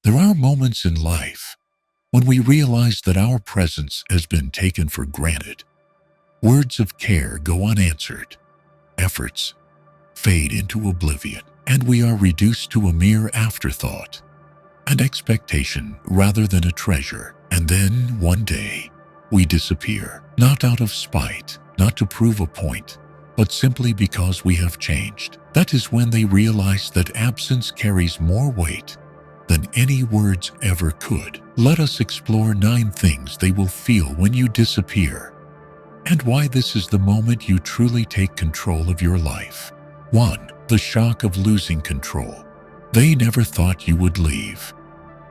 There are moments in life when we realize that our presence has been taken for granted. Words of care go unanswered, efforts fade into oblivion, and we are reduced to a mere afterthought, an expectation rather than a treasure. And then, one day, we disappear, not out of spite, not to prove a point, but simply because we have changed. That is when they realize that absence carries more weight than any words ever could. Let us explore 9 things they will feel when you disappear, and why this is the moment you truly take control of your life. 1. The shock of losing control. They never thought you would leave.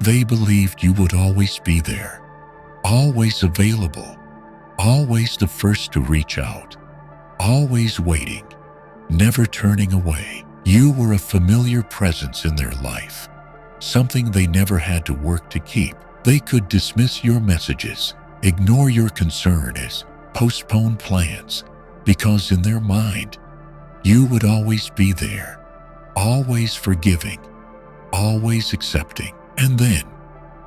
They believed you would always be there, always available, always the first to reach out, always waiting, never turning away. You were a familiar presence in their life, something they never had to work to keep. They could dismiss your messages, ignore your concerns, postpone plans, because in their mind, you would always be there, always forgiving, always accepting. And then,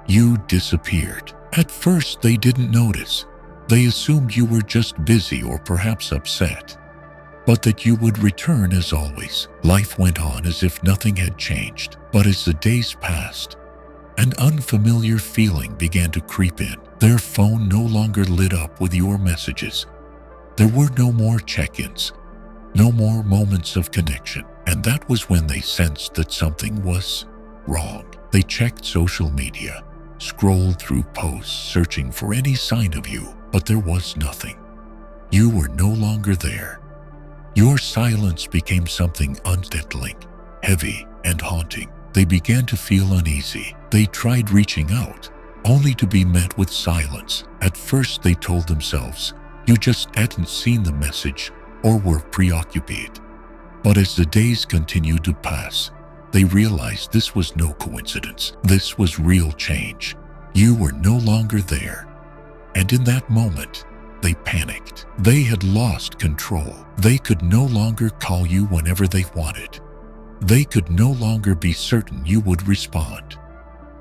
you disappeared. At first, they didn't notice. They assumed you were just busy or perhaps upset, but that you would return as always. Life went on as if nothing had changed. But as the days passed, an unfamiliar feeling began to creep in. Their phone no longer lit up with your messages. There were no more check-ins, no more moments of connection. And that was when they sensed that something was wrong. They checked social media, scrolled through posts searching for any sign of you, but there was nothing. You were no longer there. Your silence became something unsettling, heavy, and haunting. They began to feel uneasy. They tried reaching out, only to be met with silence. At first, they told themselves, you just hadn't seen the message or were preoccupied. But as the days continued to pass, they realized this was no coincidence. This was real change. You were no longer there. And in that moment, they panicked. They had lost control. They could no longer call you whenever they wanted. They could no longer be certain you would respond.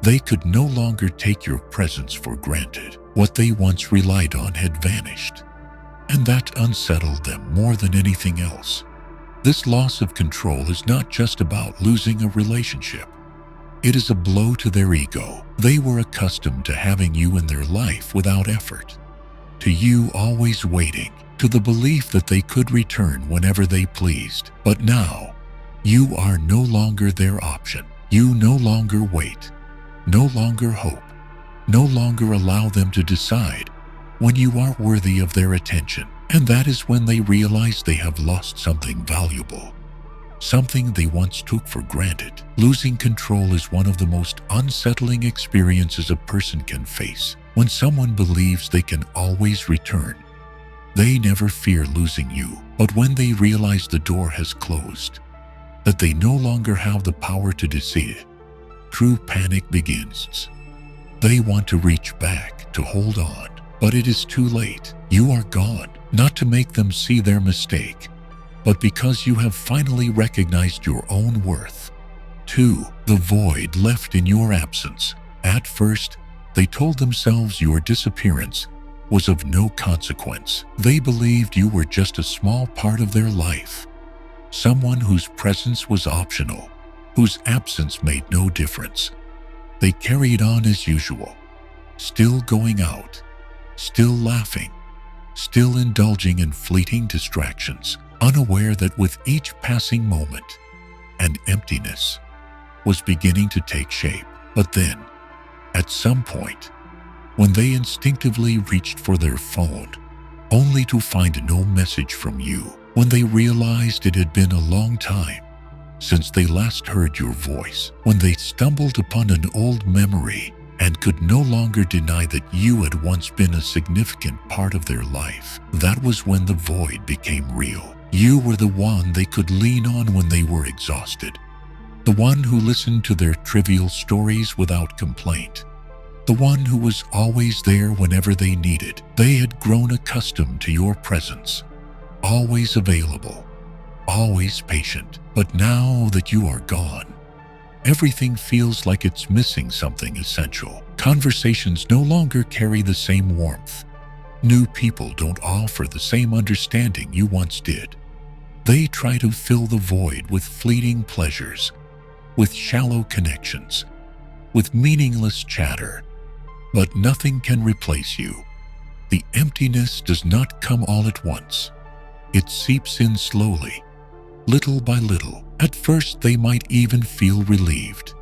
They could no longer take your presence for granted. What they once relied on had vanished, and that unsettled them more than anything else. This loss of control is not just about losing a relationship. It is a blow to their ego. They were accustomed to having you in their life without effort, to you always waiting, to the belief that they could return whenever they pleased. But now, you are no longer their option. You no longer wait, no longer hope, no longer allow them to decide when you are worthy of their attention. And that is when they realize they have lost something valuable, something they once took for granted. Losing control is one of the most unsettling experiences a person can face. When someone believes they can always return, they never fear losing you. But when they realize the door has closed, that they no longer have the power to decide, true panic begins. They want to reach back, to hold on, but it is too late. You are gone, not to make them see their mistake, but because you have finally recognized your own worth. 2. The void left in your absence. At first, they told themselves your disappearance was of no consequence. They believed you were just a small part of their life, someone whose presence was optional, whose absence made no difference. They carried on as usual, still going out, still laughing, still indulging in fleeting distractions, unaware that with each passing moment, an emptiness was beginning to take shape. But then, at some point, when they instinctively reached for their phone, only to find no message from you, when they realized it had been a long time since they last heard your voice, when they stumbled upon an old memory and could no longer deny that you had once been a significant part of their life, that was when the void became real. You were the one they could lean on when they were exhausted, the one who listened to their trivial stories without complaint, the one who was always there whenever they needed. They had grown accustomed to your presence, always available, always patient. But now that you are gone, Everything feels like it's missing something essential. Conversations no longer carry the same warmth. New people don't offer the same understanding you once did. They try to fill the void with fleeting pleasures, with shallow connections, with meaningless chatter. But nothing can replace you. The emptiness does not come all at once. It seeps in slowly, little by little. At first, they might even feel relieved.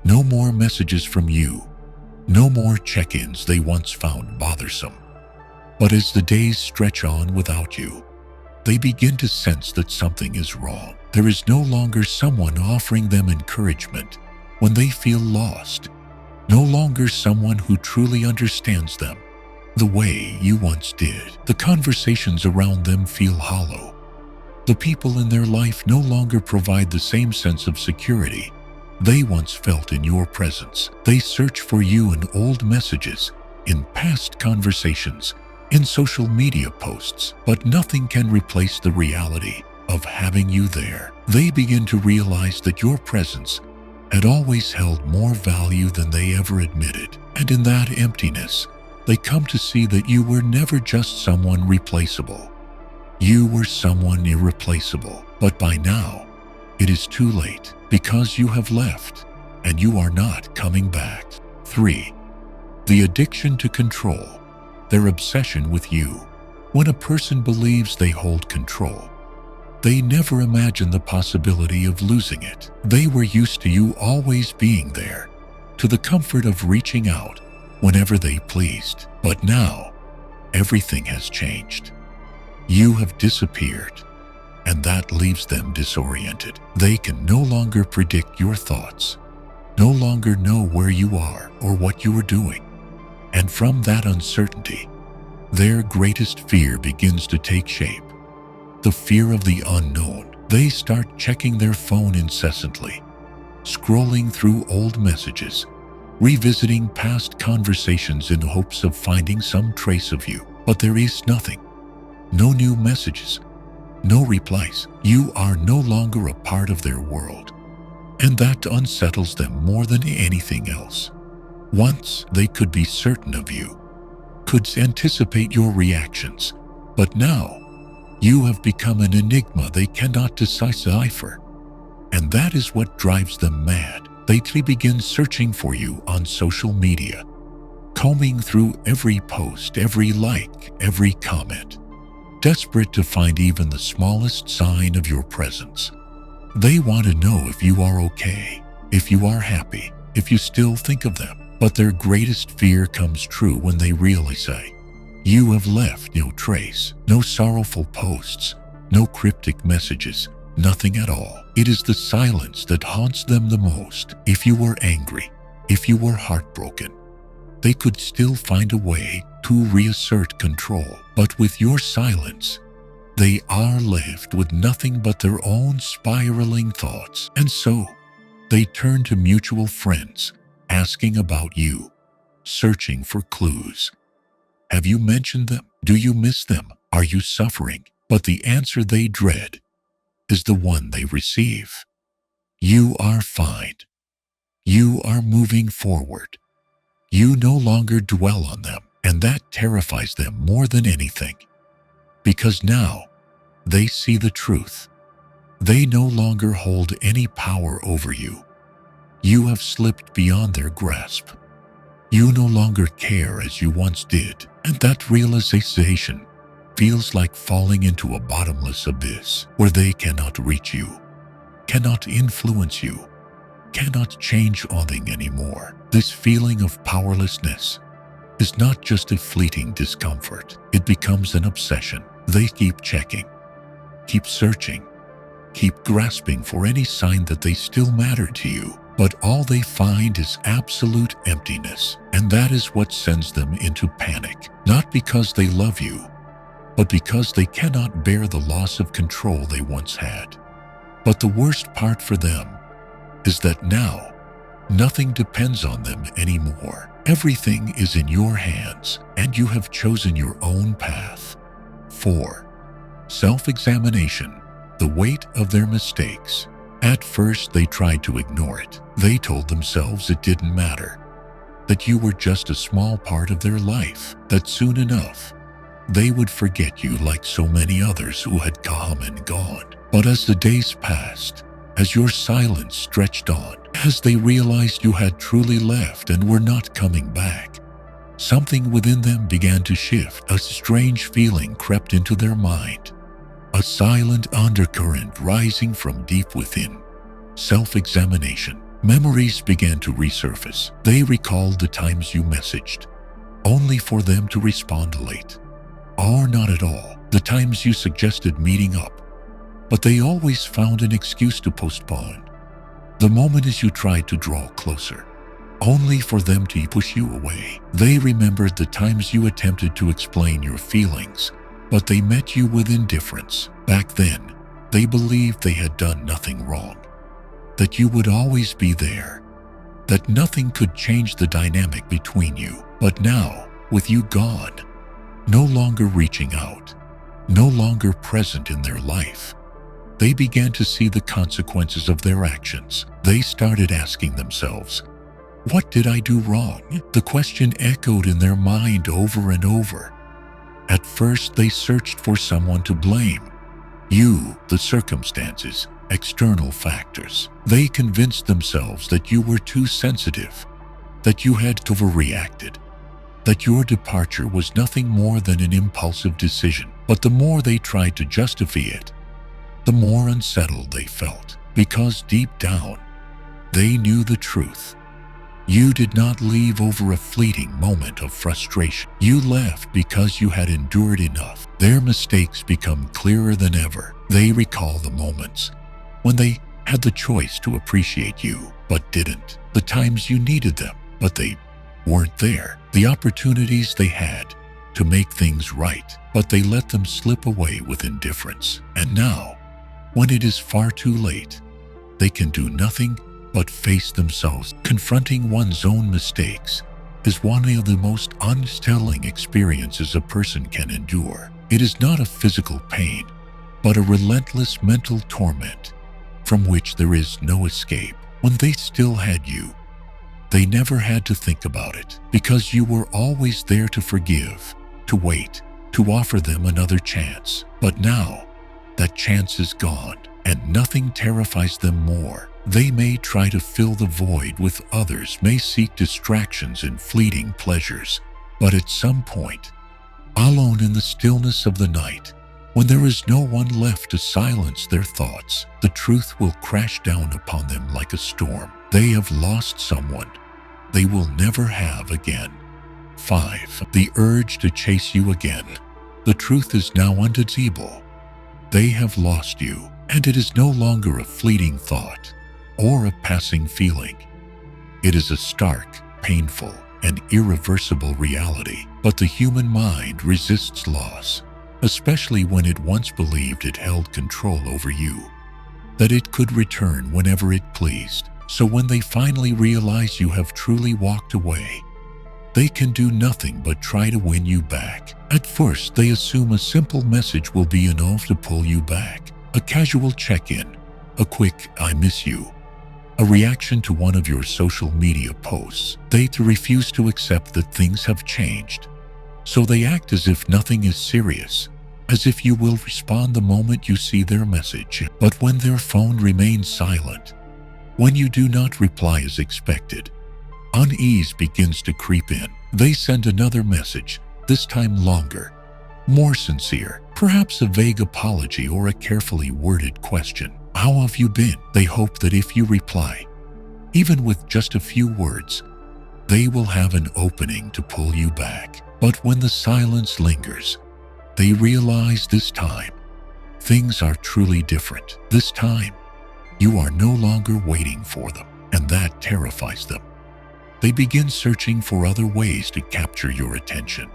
No more messages from you. No more check-ins they once found bothersome. But as the days stretch on without you, they begin to sense that something is wrong. There is no longer someone offering them encouragement when they feel lost. No longer someone who truly understands them the way you once did. The conversations around them feel hollow. The people in their life no longer provide the same sense of security they once felt in your presence. They search for you in old messages, in past conversations, in social media posts, but nothing can replace the reality of having you there. They begin to realize that your presence had always held more value than they ever admitted. And in that emptiness, they come to see that you were never just someone replaceable. You were someone irreplaceable. But by now, it is too late, because you have left, and you are not coming back. 3. The addiction to control. Their obsession with you. When a person believes they hold control, they never imagine the possibility of losing it. They were used to you always being there, to the comfort of reaching out whenever they pleased. But now, everything has changed. You have disappeared, and that leaves them disoriented. They can no longer predict your thoughts, no longer know where you are or what you are doing. And from that uncertainty, their greatest fear begins to take shape. The fear of the unknown. They start checking their phone incessantly, scrolling through old messages, revisiting past conversations in hopes of finding some trace of you. But there is nothing. No new messages, no replies. You are no longer a part of their world, and that unsettles them more than anything else. Once they could be certain of you, could anticipate your reactions, but now you have become an enigma they cannot decipher. And that is what drives them mad. They begin searching for you on social media, combing through every post, every like, every comment, desperate to find even the smallest sign of your presence. They want to know if you are okay, if you are happy, if you still think of them. But their greatest fear comes true when they really say, you have left no trace, no sorrowful posts, no cryptic messages, nothing at all. It is the silence that haunts them the most. If you were angry, if you were heartbroken, they could still find a way to reassert control. But with your silence, they are left with nothing but their own spiraling thoughts. And so, they turn to mutual friends, asking about you, searching for clues. Have you mentioned them? Do you miss them? Are you suffering? But the answer they dread is the one they receive. You are fine. You are moving forward. You no longer dwell on them, and that terrifies them more than anything. Because now, they see the truth. They no longer hold any power over you. You have slipped beyond their grasp. You no longer care as you once did, and that realization feels like falling into a bottomless abyss where they cannot reach you, cannot influence you, cannot change anything anymore. This feeling of powerlessness is not just a fleeting discomfort. It becomes an obsession. They keep checking, keep searching, keep grasping for any sign that they still matter to you. But all they find is absolute emptiness, and that is what sends them into panic. Not because they love you, but because they cannot bear the loss of control they once had. But the worst part for them is that now, nothing depends on them anymore. Everything is in your hands, and you have chosen your own path. 4. Self-examination, the weight of their mistakes. At first, they tried to ignore it. They told themselves it didn't matter, that you were just a small part of their life, that soon enough, they would forget you like so many others who had come and gone. But as the days passed, as your silence stretched on, as they realized you had truly left and were not coming back, something within them began to shift. A strange feeling crept into their mind, a silent undercurrent rising from deep within. Self-examination. Memories began to resurface. They recalled the times you messaged, only for them to respond late, or not at all. The times you suggested meeting up, but they always found an excuse to postpone. The moment as you tried to draw closer, only for them to push you away. They remembered the times you attempted to explain your feelings, but they met you with indifference. Back then, they believed they had done nothing wrong, that you would always be there, that nothing could change the dynamic between you. But now, with you gone, no longer reaching out, no longer present in their life, they began to see the consequences of their actions. They started asking themselves, "What did I do wrong?" The question echoed in their mind over and over. At first, they searched for someone to blame. You, the circumstances, external factors. They convinced themselves that you were too sensitive, that you had overreacted, that your departure was nothing more than an impulsive decision. But the more they tried to justify it, the more unsettled they felt, because deep down, they knew the truth. You did not leave over a fleeting moment of frustration. You left because you had endured enough. Their mistakes become clearer than ever. They recall the moments when they had the choice to appreciate you, but didn't. The times you needed them, but they weren't there. The opportunities they had to make things right, but they let them slip away with indifference. And now, when it is far too late, they can do nothing but face themselves. Confronting one's own mistakes is one of the most unsettling experiences a person can endure. It is not a physical pain, but a relentless mental torment from which there is no escape. When they still had you, they never had to think about it, because you were always there to forgive, to wait, to offer them another chance. But now, that chance is gone, and nothing terrifies them more. They may try to fill the void with others, may seek distractions and fleeting pleasures, but at some point, alone in the stillness of the night, when there is no one left to silence their thoughts, the truth will crash down upon them like a storm. They have lost someone they will never have again. 5. The urge to chase you again. The truth is now undeniable. They have lost you, and it is no longer a fleeting thought or a passing feeling. It is a stark, painful, and irreversible reality. But the human mind resists loss, especially when it once believed it held control over you, that it could return whenever it pleased. So when they finally realize you have truly walked away, they can do nothing but try to win you back. At first, they assume a simple message will be enough to pull you back. A casual check-in, a quick "I miss you," a reaction to one of your social media posts. They refuse to accept that things have changed. So they act as if nothing is serious, as if you will respond the moment you see their message. But when their phone remains silent, when you do not reply as expected, unease begins to creep in. They send another message, this time longer, more sincere, perhaps a vague apology or a carefully worded question. "How have you been?" They hope that if you reply, even with just a few words, they will have an opening to pull you back. But when the silence lingers, they realize this time, things are truly different. This time, you are no longer waiting for them, and that terrifies them. They begin searching for other ways to capture your attention.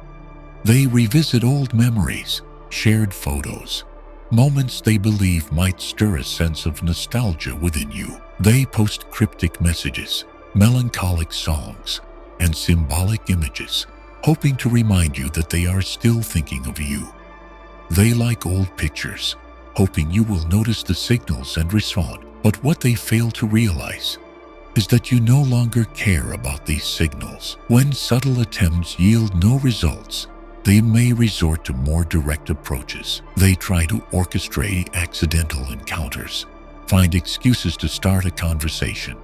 They revisit old memories, shared photos, moments they believe might stir a sense of nostalgia within you. They post cryptic messages, melancholic songs, and symbolic images, hoping to remind you that they are still thinking of you. They like old pictures, hoping you will notice the signals and respond. But what they fail to realize is that you no longer care about these signals. When subtle attempts yield no results, they may resort to more direct approaches. They try to orchestrate accidental encounters, find excuses to start a conversation,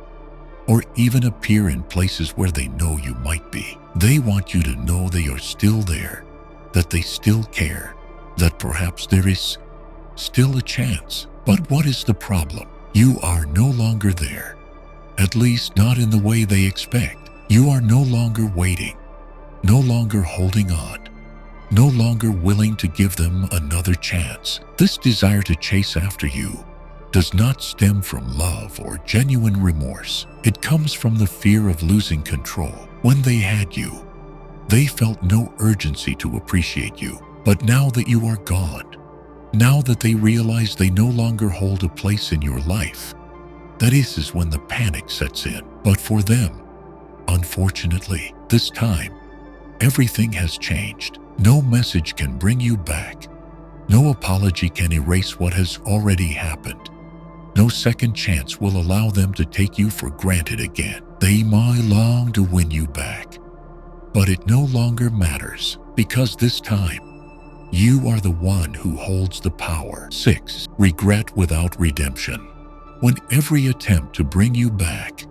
or even appear in places where they know you might be. They want you to know they are still there, that they still care, that perhaps there is still a chance. But what is the problem? You are no longer there. At least not in the way they expect. You are no longer waiting, no longer holding on, no longer willing to give them another chance. This desire to chase after you does not stem from love or genuine remorse. It comes from the fear of losing control. When they had you, they felt no urgency to appreciate you. But now that you are gone, now that they realize they no longer hold a place in your life, that is when the panic sets in. But for them, unfortunately, this time, everything has changed. No message can bring you back. No apology can erase what has already happened. No second chance will allow them to take you for granted again. They may long to win you back, but it no longer matters, because this time, you are the one who holds the power. 6. Regret without redemption. When every attempt to bring you back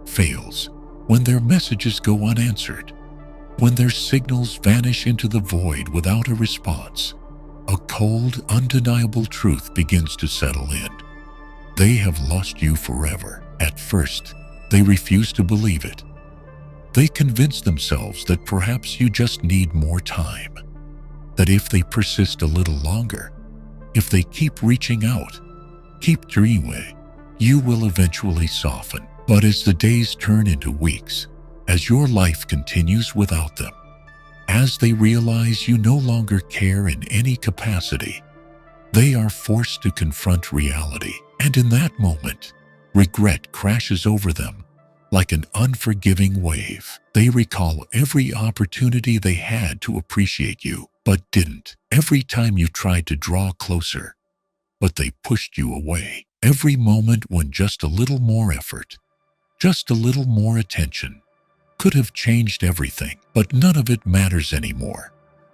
fails, when their messages go unanswered, when their signals vanish into the void without a response, a cold, undeniable truth begins to settle in. They have lost you forever. At first, they refuse to believe it. They convince themselves that perhaps you just need more time, that if they persist a little longer, if they keep reaching out, keep dreaming, you will eventually soften. But as the days turn into weeks, as your life continues without them, as they realize you no longer care in any capacity, they are forced to confront reality. And in that moment, regret crashes over them like an unforgiving wave. They recall every opportunity they had to appreciate you, but didn't. Every time you tried to draw closer, but they pushed you away. Every moment when just a little more effort, just a little more attention, could have changed everything. But none of it matters anymore,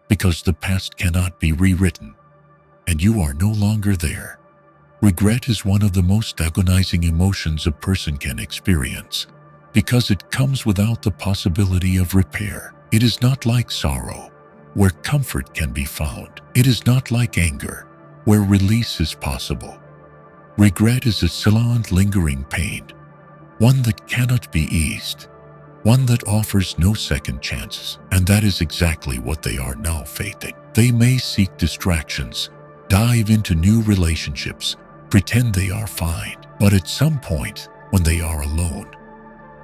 because the past cannot be rewritten, and you are no longer there. Regret is one of the most agonizing emotions a person can experience, because it comes without the possibility of repair. It is not like sorrow, where comfort can be found. It is not like anger, where release is possible. Regret is a silent, lingering pain, one that cannot be eased, one that offers no second chances. And that is exactly what they are now facing. They may seek distractions, dive into new relationships, pretend they are fine. But at some point, when they are alone,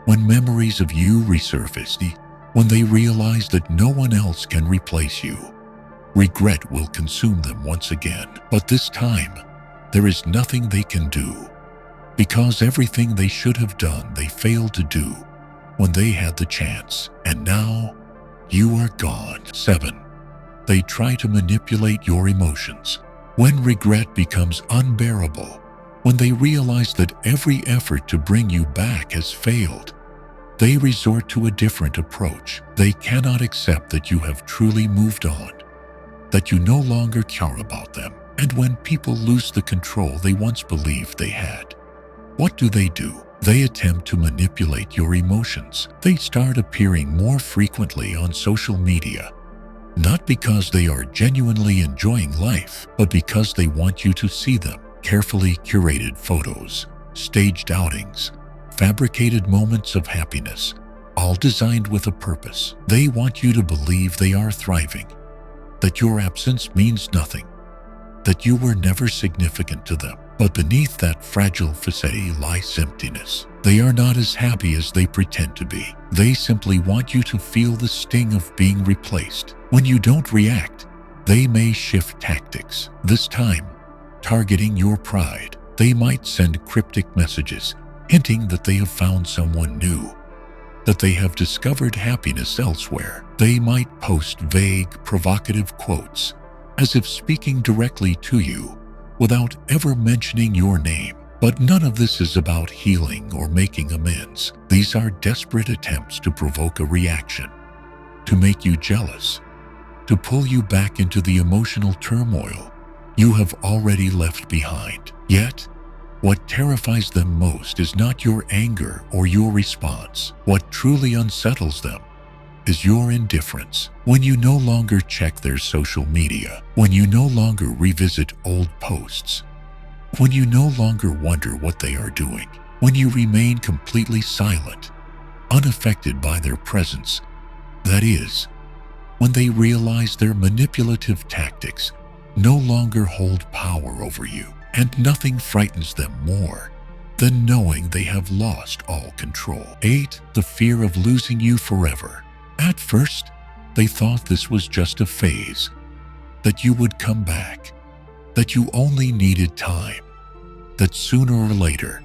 when memories of you resurface, when they realize that no one else can replace you, regret will consume them once again. But this time, there is nothing they can do, because everything they should have done they failed to do when they had the chance. And now, you are gone. 7. They try to manipulate your emotions. When regret becomes unbearable, when they realize that every effort to bring you back has failed, they resort to a different approach. They cannot accept that you have truly moved on, that you no longer care about them. And when people lose the control they once believed they had, what do? They attempt to manipulate your emotions. They start appearing more frequently on social media, not because they are genuinely enjoying life, but because they want you to see them. Carefully curated photos, staged outings, fabricated moments of happiness, all designed with a purpose. They want you to believe they are thriving, that your absence means nothing, that you were never significant to them. But beneath that fragile facade lies emptiness. They are not as happy as they pretend to be. They simply want you to feel the sting of being replaced. When you don't react, they may shift tactics. This time, targeting your pride. They might send cryptic messages, hinting that they have found someone new, that they have discovered happiness elsewhere. They might post vague, provocative quotes, as if speaking directly to you, without ever mentioning your name. But none of this is about healing or making amends. These are desperate attempts to provoke a reaction, to make you jealous, to pull you back into the emotional turmoil you have already left behind. Yet, what terrifies them most is not your anger or your response. What truly unsettles them is your indifference. When you no longer check their social media, when you no longer revisit old posts, when you no longer wonder what they are doing, when you remain completely silent, unaffected by their presence, that is, when they realize their manipulative tactics no longer hold power over you, and nothing frightens them more than knowing they have lost all control. 8. The fear of losing you forever. At first, they thought this was just a phase, that you would come back, that you only needed time, that sooner or later,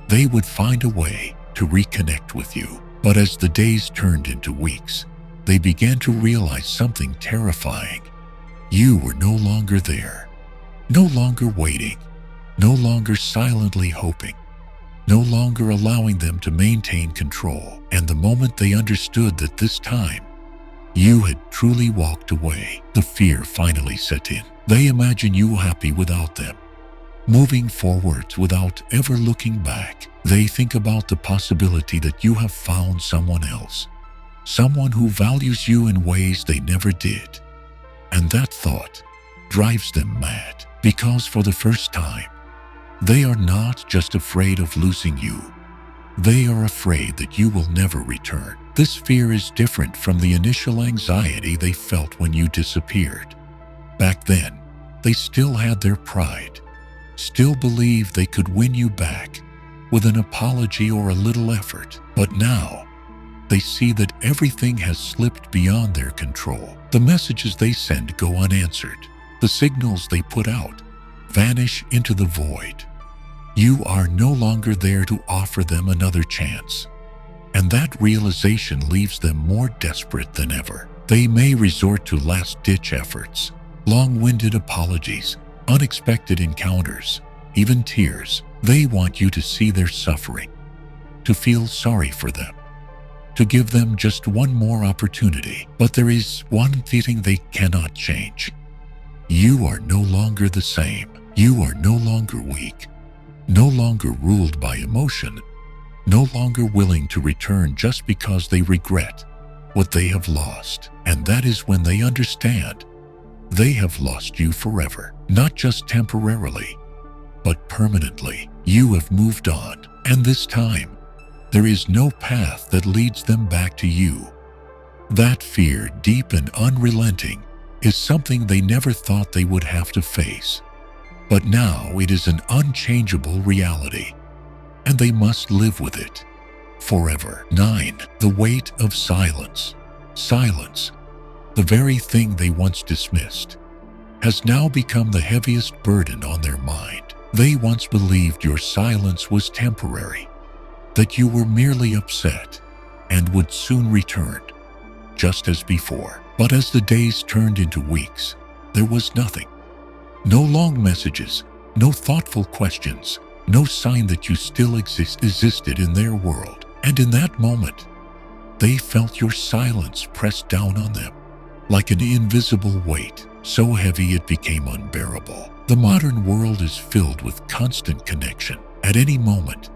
they would find a way to reconnect with you. But as the days turned into weeks, they began to realize something terrifying. You were no longer there, no longer waiting, no longer silently hoping, no longer allowing them to maintain control. And the moment they understood that this time, you had truly walked away, the fear finally set in. They imagine you happy without them, moving forwards without ever looking back. They think about the possibility that you have found someone else, someone who values you in ways they never did. And that thought drives them mad, because for the first time, they are not just afraid of losing you. They are afraid that you will never return. This fear is different from the initial anxiety they felt when you disappeared. Back then, they still had their pride, still believed they could win you back with an apology or a little effort. But now, they see that everything has slipped beyond their control. The messages they send go unanswered. The signals they put out vanish into the void. You are no longer there to offer them another chance. And that realization leaves them more desperate than ever. They may resort to last-ditch efforts, long-winded apologies, unexpected encounters, even tears. They want you to see their suffering, to feel sorry for them, to give them just one more opportunity. But there is one thing they cannot change. You are no longer the same. You are no longer weak, no longer ruled by emotion, no longer willing to return just because they regret what they have lost. And that is when they understand they have lost you forever, not just temporarily, but permanently. You have moved on, and this time, there is no path that leads them back to you. That fear, deep and unrelenting, is something they never thought they would have to face. But now it is an unchangeable reality, and they must live with it forever. 9. The weight of silence. Silence, the very thing they once dismissed, has now become the heaviest burden on their mind. They once believed your silence was temporary, that you were merely upset and would soon return, just as before. But as the days turned into weeks, there was nothing. No long messages, no thoughtful questions, no sign that you still existed in their world. And in that moment, they felt your silence pressed down on them, like an invisible weight, so heavy it became unbearable. The modern world is filled with constant connection. At any moment,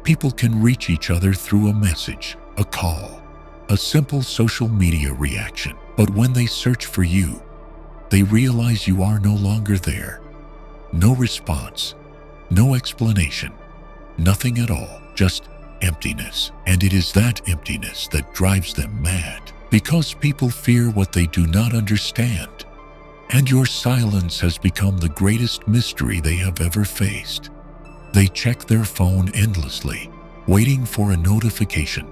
people can reach each other through a message, a call, a simple social media reaction. But when they search for you, they realize you are no longer there. No response, no explanation, nothing at all, just emptiness. And it is that emptiness that drives them mad, because people fear what they do not understand. And your silence has become the greatest mystery they have ever faced. They check their phone endlessly, waiting for a notification,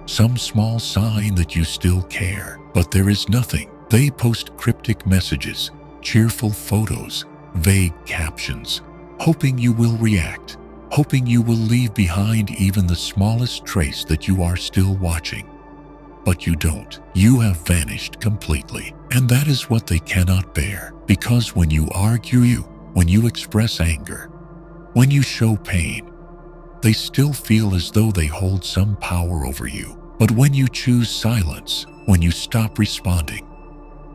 some small sign that you still care. But there is nothing. They post cryptic messages, cheerful photos, vague captions, hoping you will react, hoping you will leave behind even the smallest trace that you are still watching. But you don't. You have vanished completely. And that is what they cannot bear. Because when you argue, when you express anger, When you show pain, they still feel as though they hold some power over you. But when you choose silence, when you stop responding,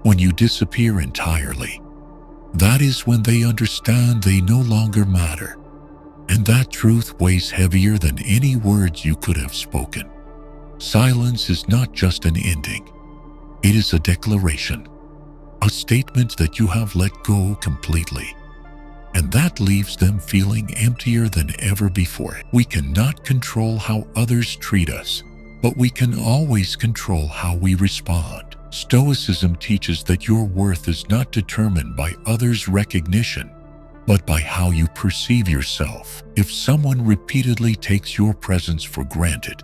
when you disappear entirely, that is when they understand they no longer matter. And that truth weighs heavier than any words you could have spoken. Silence is not just an ending. It is a declaration, a statement that you have let go completely. And that leaves them feeling emptier than ever before. We cannot control how others treat us, but we can always control how we respond. Stoicism teaches that your worth is not determined by others' recognition, but by how you perceive yourself. If someone repeatedly takes your presence for granted,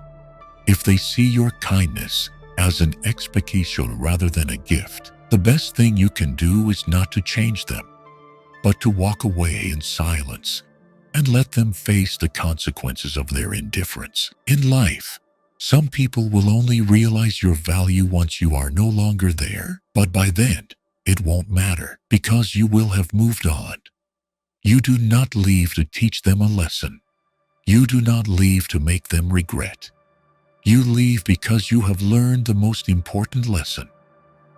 if they see your kindness as an expectation rather than a gift, the best thing you can do is not to change them, but to walk away in silence and let them face the consequences of their indifference. In life, some people will only realize your value once you are no longer there, but by then, it won't matter because you will have moved on. You do not leave to teach them a lesson. You do not leave to make them regret. You leave because you have learned the most important lesson,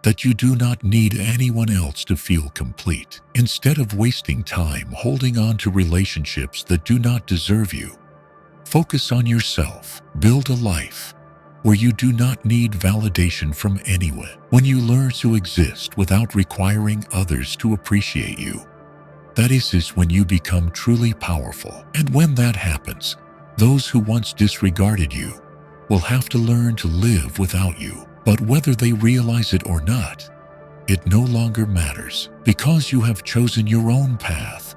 that you do not need anyone else to feel complete. Instead of wasting time holding on to relationships that do not deserve you, focus on yourself. Build a life where you do not need validation from anyone. When you learn to exist without requiring others to appreciate you, that is when you become truly powerful. And when that happens, those who once disregarded you will have to learn to live without you. But whether they realize it or not, it no longer matters because you have chosen your own path,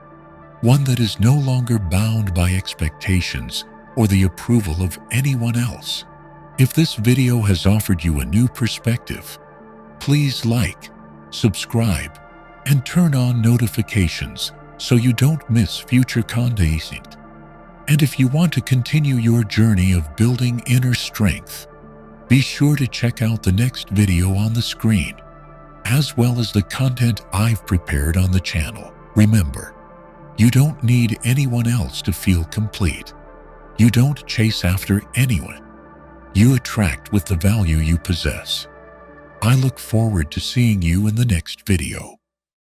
one that is no longer bound by expectations or the approval of anyone else. If this video has offered you a new perspective, please like, subscribe, and turn on notifications so you don't miss future content. And if you want to continue your journey of building inner strength, be sure to check out the next video on the screen, as well as the content I've prepared on the channel. Remember, you don't need anyone else to feel complete. You don't chase after anyone. You attract with the value you possess. I look forward to seeing you in the next video.